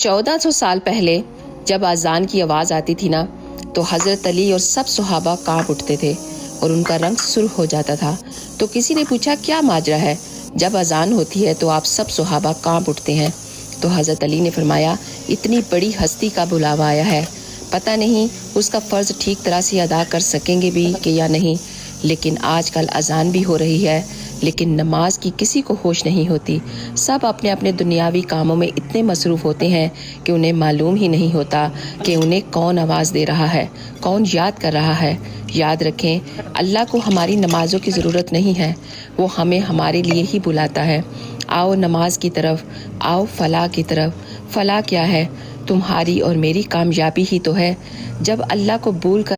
1400 साल पहले जब अजान की आवाज़ आती थी ना, तो हज़रत अली और सब सहाबा कांप उठते थे और उनका रंग सुर्ख हो जाता था। तो किसी ने पूछा, क्या माजरा है? जब अजान होती है तो आप सब सहाबा कांप उठते हैं। तो हज़रत अली ने फरमाया, इतनी बड़ी हस्ती का बुलावा आया है, पता नहीं उसका फ़र्ज़ ठीक तरह से अदा कर सकेंगे भी कि या नहीं। लेकिन आजकल अजान भी हो रही है, लेकिन नमाज की किसी को होश नहीं होती। सब अपने अपने दुनियावी कामों में इतने मसरूफ़ होते हैं कि उन्हें मालूम ही नहीं होता कि उन्हें कौन आवाज़ दे रहा है, कौन याद कर रहा है। याद रखें, अल्लाह को हमारी नमाज़ों की ज़रूरत नहीं है, वो हमें हमारे लिए ही बुलाता है। आओ नमाज की तरफ, आओ फ़लाह की तरफ। फ़लाह क्या है? तुम्हारी और मेरी कामयाबी ही तो है। जब अल्लाह को भूल कर